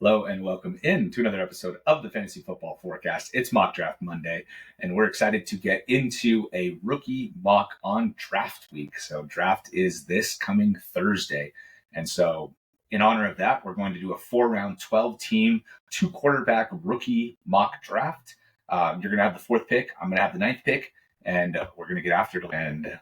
Hello and welcome in to another episode of the Fantasy Football Forecast. It's Mock Draft Monday, and we're excited to get into a rookie mock on draft week. So draft is this coming Thursday. And so in honor of that, we're going to do a 4-round, 12-team, 2-quarterback rookie mock draft. You're going to have the 4th pick. I'm going to have the 9th pick, and we're going to get after it. And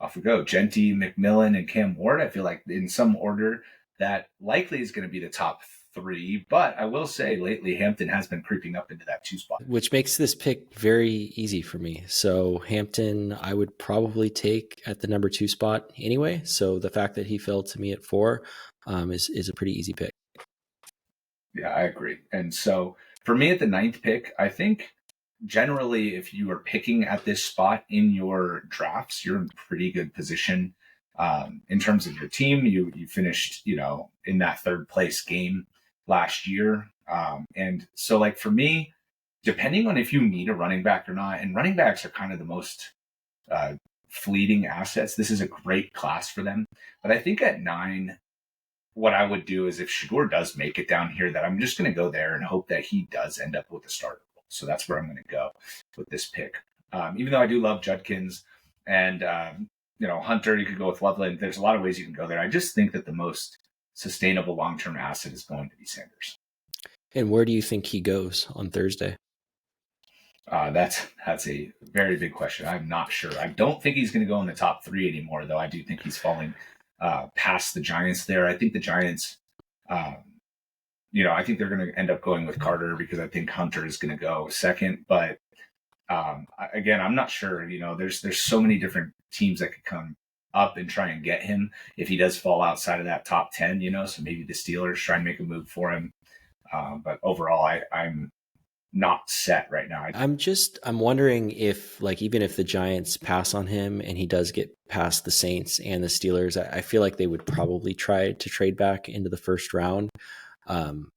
off we go. Jeanty, McMillan, and Cam Ward. I feel like in some order that likely is going to be the top 3, but I will say lately Hampton has been creeping up into that 2 spot, which makes this pick very easy for me. So Hampton I would probably take at the number 2 spot anyway, so the fact that he fell to me at 4 is a pretty easy pick. Yeah, I agree. And so for me at the 9th pick, I think generally if you are picking at this spot in your drafts, you're in pretty good position. In terms of your team, you finished, in that 3rd place game last year. And so like for me, depending on if you need a running back or not, and running backs are kind of the most fleeting assets. This is a great class for them. But I think at 9, what I would do is if Shedeur does make it down here, that I'm just going to go there and hope that he does end up with a starter role. So that's where I'm going to go with this pick. Even though I do love Judkins and, Hunter, you could go with Loveland. There's a lot of ways you can go there. I just think that the most sustainable long-term asset is going to be Sanders. And where do you think he goes on Thursday? That's a very big question. I'm not sure. I don't think he's going to go in the top 3 anymore, though. I do think he's falling past the Giants there. I think the Giants, I think they're going to end up going with Carter because I think Hunter is going to go second. But again, I'm not sure. There's so many different teams that could come up and try and get him if he does fall outside of that top 10, so maybe the Steelers try and make a move for him. But overall, I'm not set right now. I'm wondering if, like, even if the Giants pass on him and he does get past the Saints and the Steelers, I feel like they would probably try to trade back into the 1st round.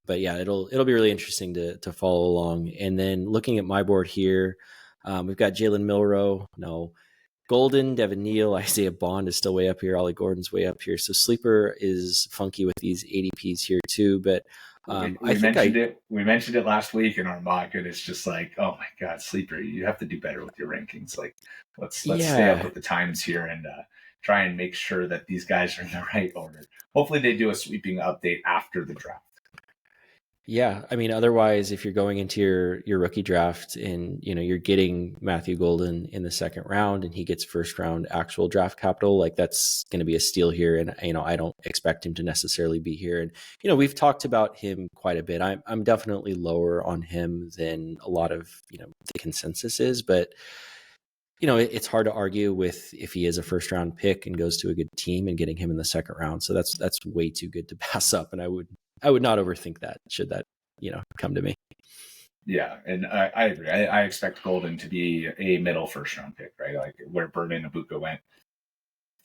But yeah, it'll be really interesting to follow along. And then looking at my board here, we've got Jalen Milroe, Golden, Devin, Neal, Isaiah Bond is still way up here. Ollie Gordon's way up here. So Sleeper is funky with these ADPs here too. But we mentioned it last week in our mock, and it's just like, oh my God, Sleeper, you have to do better with your rankings. Like, let's stay up with the times here and try and make sure that these guys are in the right order. Hopefully they do a sweeping update after the draft. Yeah, I mean, otherwise, if you're going into your rookie draft and you're getting Matthew Golden in the 2nd round and he gets 1st round actual draft capital, like that's going to be a steal here. And I don't expect him to necessarily be here. And we've talked about him quite a bit. I'm definitely lower on him than a lot of the consensus is, but it's hard to argue with if he is a 1st round pick and goes to a good team and getting him in the 2nd round. So that's way too good to pass up, and I would not overthink that should that, come to me. Yeah, and I agree. I expect Golden to be a middle 1st round pick, right? Like where Berman and Egbuka went.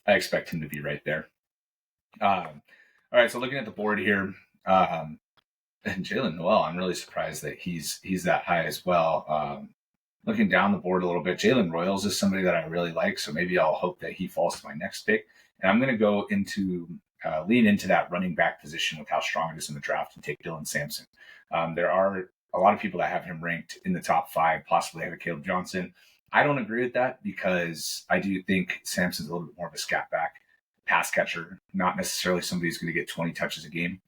I expect him to be right there. All right, so looking at the board here, and Jalen Noel, I'm really surprised that he's that high as well. Looking down the board a little bit, Jalen Royals is somebody that I really like, so maybe I'll hope that he falls to my next pick. And I'm going to go into lean into that running back position with how strong it is in the draft and take Dylan Sampson. There are a lot of people that have him ranked in the top 5, possibly have a Kaleb Johnson. I don't agree with that because I do think Sampson's a little bit more of a scat back pass catcher, not necessarily somebody who's going to get 20 touches a game.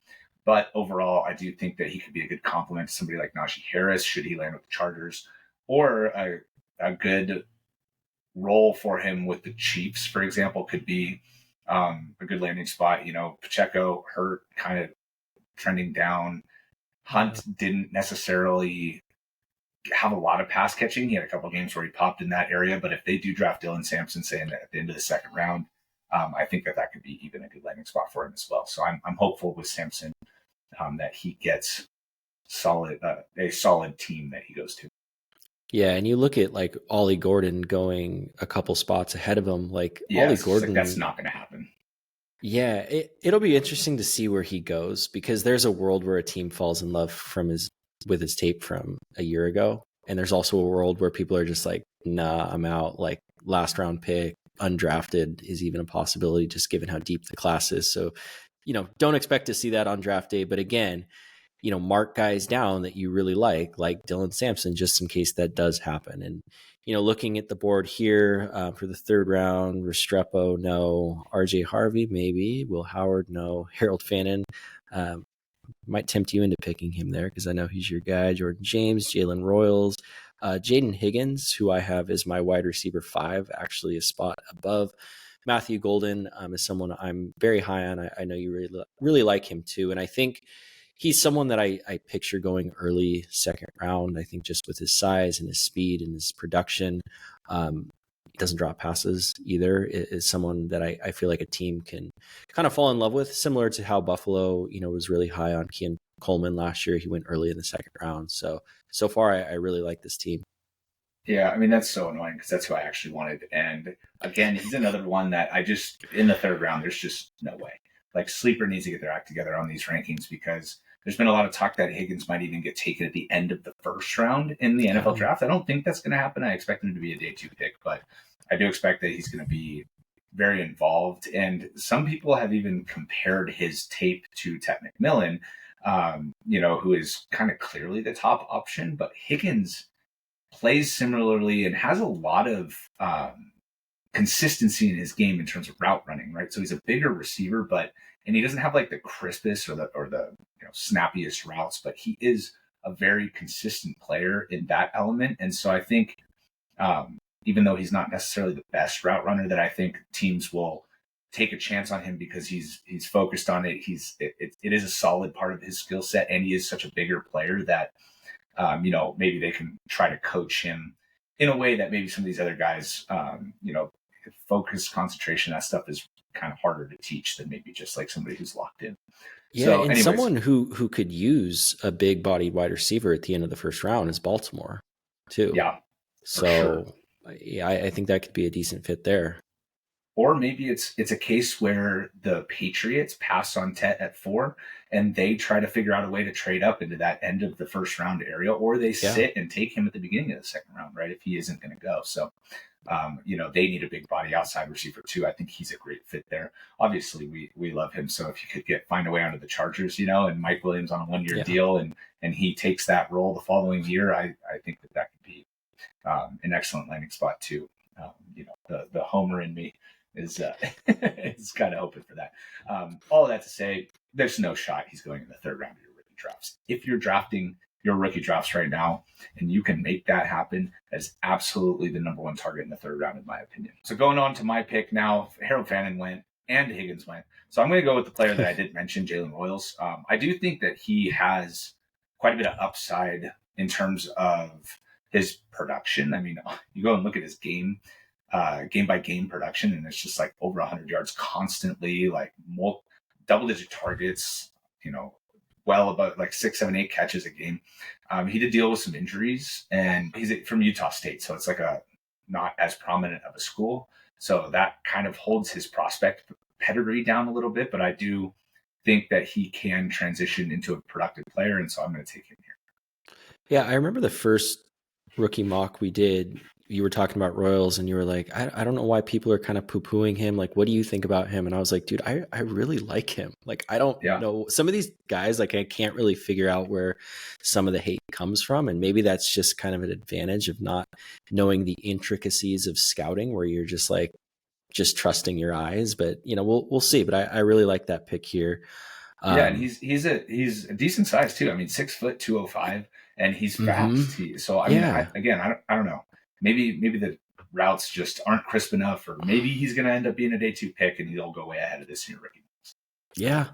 But overall, I do think that he could be a good complement to somebody like Najee Harris, should he land with the Chargers, or a good role for him with the Chiefs, for example, could be a good landing spot. Pacheco hurt, kind of trending down. Hunt didn't necessarily have a lot of pass catching. He had a couple of games where he popped in that area, but if they do draft Dylan Sampson, say at the end of the 2nd round, I think that could be even a good landing spot for him as well. So I'm hopeful with Sampson that he gets a solid team that he goes to. Yeah, and you look at like Ollie Gordon going a couple spots ahead of him. Ollie Gordon, that's not going to happen. Yeah, it'll be interesting to see where he goes because there's a world where a team falls in love with his tape from a year ago, and there's also a world where people are just like, nah, I'm out. Like last round pick, undrafted is even a possibility, just given how deep the class is. So, don't expect to see that on draft day. But again, mark guys down that you really like Dylan Sampson, just in case that does happen. And, looking at the board here for the third round, Restrepo, no. RJ Harvey, maybe. Will Howard, no. Harold Fannin, might tempt you into picking him there because I know he's your guy. Jordan James, Jalen Royals, Jayden Higgins, who I have as my wide receiver 5, actually a spot above. Matthew Golden is someone I'm very high on. I know you really like him too. And I think he's someone that I picture going early second round. I think just with his size and his speed and his production, he doesn't drop passes either. Is someone that I feel like a team can kind of fall in love with, similar to how Buffalo, was really high on Keon Coleman last year. He went early in the second round. So far, I really like this team. Yeah, I mean, that's so annoying because that's who I actually wanted. And again, he's another one that in the third round, there's just no way. Like, Sleeper needs to get their act together on these rankings because there's been a lot of talk that Higgins might even get taken at the end of the first round in the NFL draft. I don't think that's going to happen. I expect him to be a day 2 pick, but I do expect that he's going to be very involved. And some people have even compared his tape to Tet McMillan, who is kind of clearly the top option, but Higgins plays similarly and has a lot of consistency in his game in terms of route running, right? So he's a bigger receiver, and he doesn't have like the crispest or the snappiest routes, but he is a very consistent player in that element. And so I think even though he's not necessarily the best route runner, that I think teams will take a chance on him because he's focused on it. It is a solid part of his skill set, and he is such a bigger player that maybe they can try to coach him in a way that maybe some of these other guys, focus, concentration, that stuff is kind of harder to teach than maybe just like somebody who's locked in. Yeah, so, and someone who could use a big bodied wide receiver at the end of the first round is Baltimore too. Yeah. So sure. Yeah, I think that could be a decent fit there. Or maybe it's a case where the Patriots pass on Tet at 4 and they try to figure out a way to trade up into that end of the first round area, or they sit and take him at the beginning of the second round, right? If he isn't going to go. So, they need a big body outside receiver too. I think he's a great fit there. Obviously we love him. So if you could find a way onto the Chargers, and Mike Williams on a 1-year deal and he takes that role the following year, I think that could be an excellent landing spot too. The homer in me is kind of hoping for that. All of that to say, there's no shot he's going in the third round of your rookie drafts. If you're drafting your rookie drafts right now and you can make that happen, that is absolutely the number 1 target in the third round, in my opinion. So going on to my pick now, Harold Fannin went and Higgins went. So I'm going to go with the player that I did mention, Jalen Royals. I do think that he has quite a bit of upside in terms of his production. I mean, you go and look at his game by game production, and it's just like over 100 yards constantly, like double-digit targets, well above like 6, 7, 8 catches a game. He did deal with some injuries, and he's from Utah State, so it's like a not as prominent of a school. So that kind of holds his prospect pedigree down a little bit, but I do think that he can transition into a productive player, and so I'm going to take him here. Yeah, I remember the first rookie mock we did, you were talking about Royals and you were like, I don't know why people are kind of poo-pooing him. Like, what do you think about him? And I was like, dude, I really like him. Like, I don't know. Some of these guys, like, I can't really figure out where some of the hate comes from. And maybe that's just kind of an advantage of not knowing the intricacies of scouting, where you're just like, just trusting your eyes. But, we'll see. But I really like that pick here. And he's a decent size too. I mean, 6 foot, 205, and he's fast. I don't know. Maybe the routes just aren't crisp enough, or maybe he's going to end up being a day 2 pick and he'll go way ahead of this year rookie. Yeah.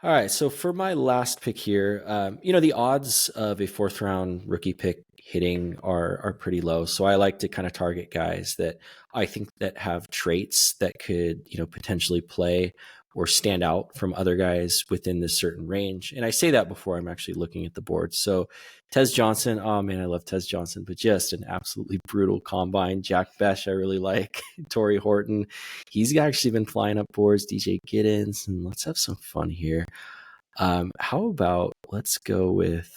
All right. So for my last pick here, the odds of a 4th round rookie pick hitting are pretty low. So I like to kind of target guys that I think that have traits that could, potentially play or stand out from other guys within this certain range. And I say that before I'm actually looking at the board. So Tez Johnson, oh man, I love Tez Johnson, but just an absolutely brutal combine. Jack Besh, I really like. Torrey Horton, he's actually been flying up boards. DJ Giddens, and let's have some fun here. How about let's go with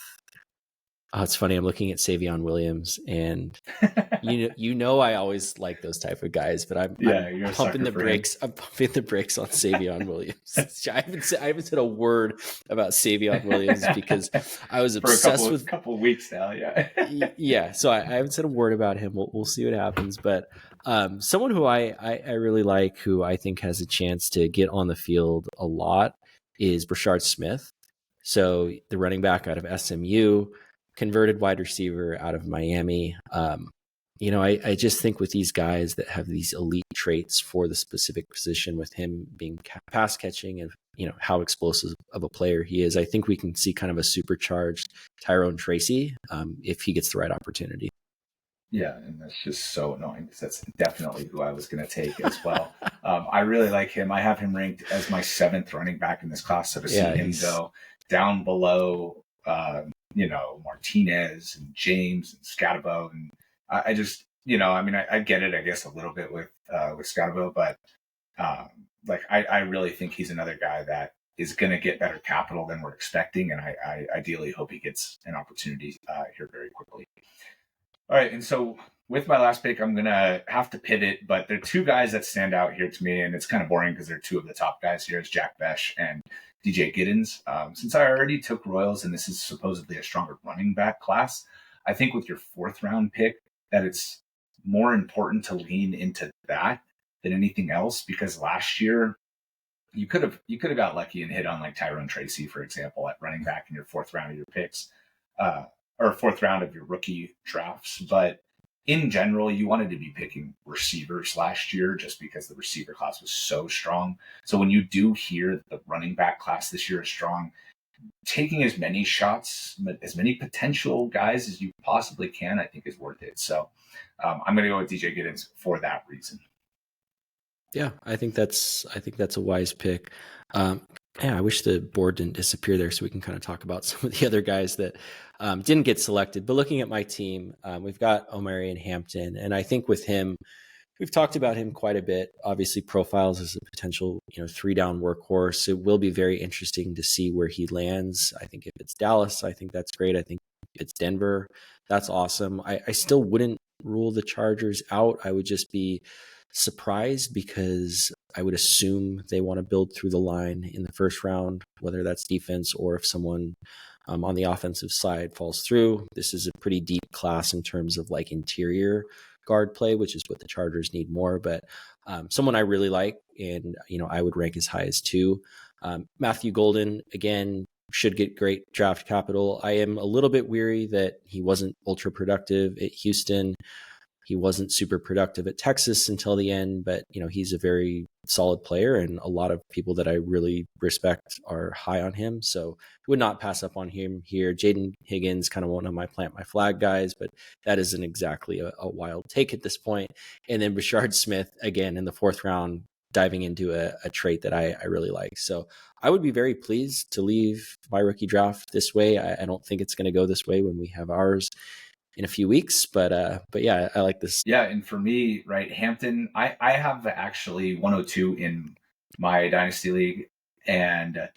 Oh, it's funny. I'm looking at Savion Williams, and I always like those type of guys, but I'm you're a pumping sucker the for him. brakes. I'm pumping the brakes on Savion Williams. I haven't said a word about Savion Williams because I was For obsessed a with couple weeks now. yeah. So I haven't said a word about him. We'll see what happens. But someone who I really like, who I think has a chance to get on the field a lot, is Brashard Smith. So the running back out of SMU, converted wide receiver out of Miami. I just think with these guys that have these elite traits for the specific position, with him being pass catching and how explosive of a player he is, I think we can see kind of a supercharged Tyrone Tracy if he gets the right opportunity. Yeah, and that's just so annoying because that's definitely who I was going to take as well. I really like him. I have him ranked as my 7th running back in this class. So to see him go down below, Martinez and James and Skattebo, and I just, I get it, I guess, a little bit with Skattebo, but I really think he's another guy that is going to get better capital than we're expecting, and I ideally hope he gets an opportunity here very quickly. All right, and so with my last pick, I'm going to have to pivot, but there are 2 guys that stand out here to me, and it's kind of boring because they're 2 of the top guys here, is Jack Besh and DJ Giddens. Since I already took Royals, and this is supposedly a stronger running back class, I think with your 4th round pick that it's more important to lean into that than anything else, because last year you could have got lucky and hit on like Tyrone Tracy, for example, at running back in your 4th round of your picks. Or 4th round of your rookie drafts. But in general, you wanted to be picking receivers last year just because the receiver class was so strong. So when you do hear the running back class this year is strong, taking as many shots, as many potential guys as you possibly can, I think is worth it. So I'm going to go with DJ Giddens for that reason. Yeah, I think that's a wise pick. I wish the board didn't disappear there so we can kind of talk about some of the other guys that didn't get selected. But looking at my team, we've got Omarion Hampton, and I think with him, we've talked about him quite a bit. Obviously, profiles as a potential 3-down workhorse. It will be very interesting to see where he lands. I think if it's Dallas, I think that's great. I think if it's Denver, that's awesome. I still wouldn't rule the Chargers out. I would just be surprised because I would assume they want to build through the line in the first round, whether that's defense or if someone on the offensive side falls through. This is a pretty deep class in terms of like interior guard play, which is what the Chargers need more. But someone I really like, and I would rank as high as 2. Matthew Golden, again, should get great draft capital. I am a little bit weary that he wasn't ultra productive at Houston. He wasn't super productive at Texas until the end, but he's a very solid player, and a lot of people that I really respect are high on him. So would not pass up on him here. Jayden Higgins, kind of one of my plant my flag guys, but that isn't exactly a wild take at this point. And then Brashard Smith, again, in the 4th round, diving into a trait that I really like. So I would be very pleased to leave my rookie draft this way. I don't think it's going to go this way when we have ours in a few weeks, but yeah, I like this. Yeah, and for me, right, Hampton, I have actually 102 in my Dynasty League, and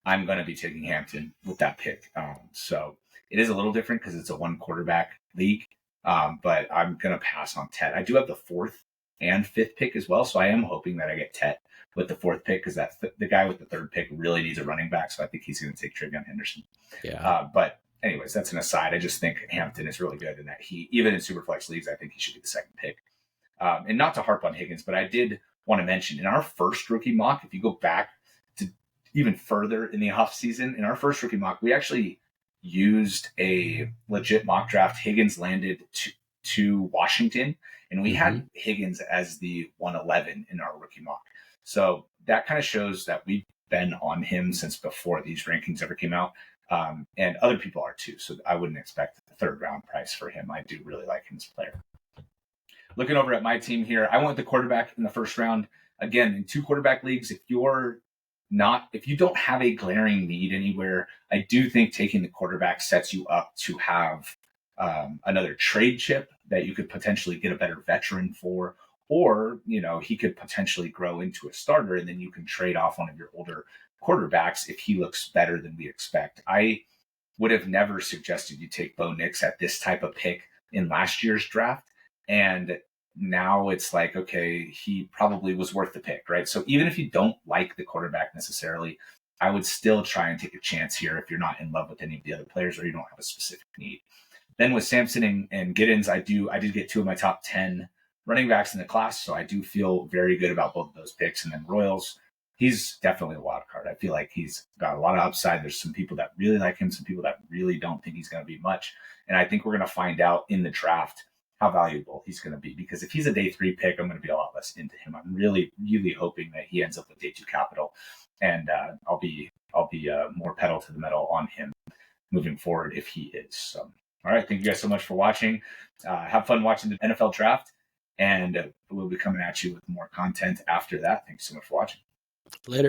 I'm going to be taking Hampton with that pick. So it is a little different because it's a 1-quarterback league, but I'm going to pass on Tet. I do have the 4th and 5th pick as well, so I am hoping that I get Tet with the 4th pick because the guy with the 3rd pick really needs a running back, so I think he's going to take TreVeyon Henderson. Yeah, but anyways, that's an aside. I just think Hampton is really good, and that even in Superflex leagues, I think he should be the 2nd pick. And not to harp on Higgins, but I did want to mention in our first rookie mock, if you go back to even further in the offseason, in our first rookie mock, we actually used a legit mock draft. Higgins landed to Washington, and we had Higgins as the 111 in our rookie mock. So that kind of shows that we've been on him since before these rankings ever came out. And other people are too. So I wouldn't expect the 3rd round price for him. I do really like him as a player. Looking over at my team here, I went with the quarterback in the 1st round. Again, in 2 quarterback leagues, if you don't have a glaring need anywhere, I do think taking the quarterback sets you up to have another trade chip that you could potentially get a better veteran for, or, he could potentially grow into a starter, and then you can trade off one of your older quarterbacks if he looks better than we expect. I would have never suggested you take Bo Nix at this type of pick in last year's draft. And now it's like, okay, he probably was worth the pick, right? So even if you don't like the quarterback necessarily, I would still try and take a chance here if you're not in love with any of the other players or you don't have a specific need. Then with Sampson and Giddens, I did get 2 of my top 10 running backs in the class, so I do feel very good about both of those picks. And then Royals, he's definitely a wild card. I feel like he's got a lot of upside. There's some people that really like him, some people that really don't think he's going to be much. And I think we're going to find out in the draft how valuable he's going to be, because if he's a day 3 pick, I'm going to be a lot less into him. I'm really, really hoping that he ends up with day 2 capital, and I'll be more pedal to the metal on him moving forward if he is. So, all right, thank you guys so much for watching. Have fun watching the NFL draft, and we'll be coming at you with more content after that. Thanks so much for watching. Later.